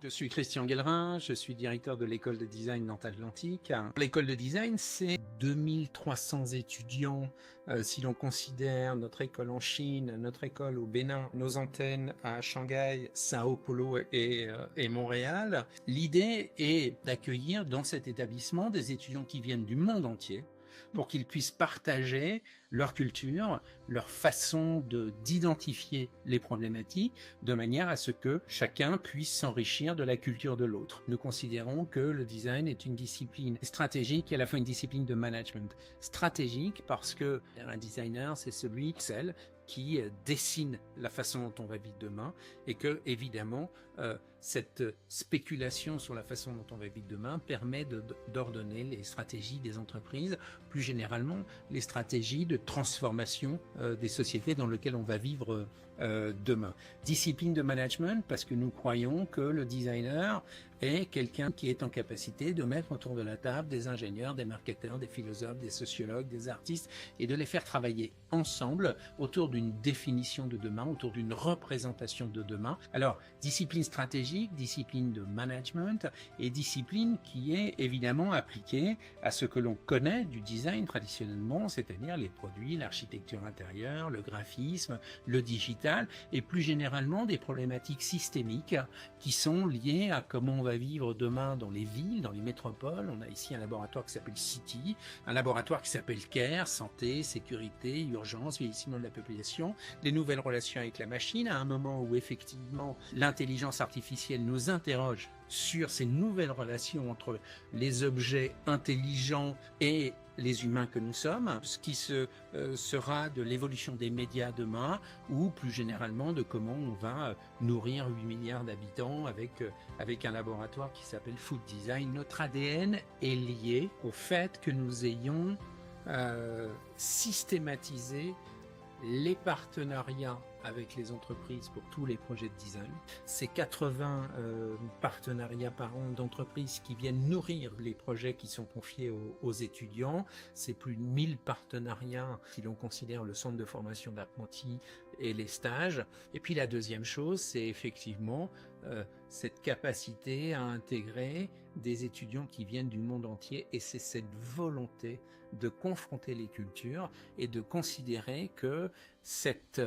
Je suis Christian Guellerin, je suis directeur de l'école de design Nantes Atlantique. L'école de design, c'est 2300 étudiants si l'on considère notre école en Chine, notre école au Bénin, nos antennes à Shanghai, Sao Paulo et Montréal. L'idée est d'accueillir dans cet établissement des étudiants qui viennent du monde entier pour qu'ils puissent partager leur culture, leur façon d'identifier les problématiques, de manière à ce que chacun puisse s'enrichir de la culture de l'autre. Nous considérons que le design est une discipline stratégique et à la fois une discipline de management. Stratégique parce que un designer, c'est celle qui dessine la façon dont on va vivre demain et que, évidemment, cette spéculation sur la façon dont on va vivre demain permet d'ordonner les stratégies des entreprises, plus généralement les stratégies de transformation des sociétés dans lesquelles on va vivre demain. Discipline de management parce que nous croyons que le designer est quelqu'un qui est en capacité de mettre autour de la table des ingénieurs, des marketeurs, des philosophes, des sociologues, des artistes et de les faire travailler ensemble autour d'une définition de demain, autour d'une représentation de demain. Alors, discipline stratégique, discipline de management et discipline qui est évidemment appliquée à ce que l'on connaît du design traditionnellement, c'est-à-dire les produits, l'architecture intérieure, le graphisme, le digital et plus généralement des problématiques systémiques qui sont liées à comment on va vivre demain dans les villes, dans les métropoles. On a ici un laboratoire qui s'appelle City, un laboratoire qui s'appelle Care, santé, sécurité, urgence, vieillissement de la population, les nouvelles relations avec la machine, à un moment où effectivement l'intelligence artificielle nous interroge sur ces nouvelles relations entre les objets intelligents et les humains que nous sommes, ce qui sera de l'évolution des médias demain, ou plus généralement de comment on va nourrir 8 milliards d'habitants avec un laboratoire qui s'appelle Food Design. Notre ADN est lié au fait que nous ayons systématisé les partenariats avec les entreprises pour tous les projets de design. C'est 80 partenariats par an d'entreprises qui viennent nourrir les projets qui sont confiés aux étudiants. C'est plus de 1000 partenariats si l'on considère le centre de formation d'apprentis et les stages. Et puis la deuxième chose, c'est effectivement cette capacité à intégrer des étudiants qui viennent du monde entier et c'est cette volonté de confronter les cultures et de considérer que cette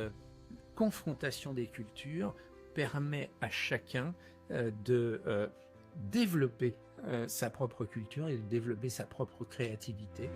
confrontation des cultures permet à chacun de développer sa propre culture et de développer sa propre créativité.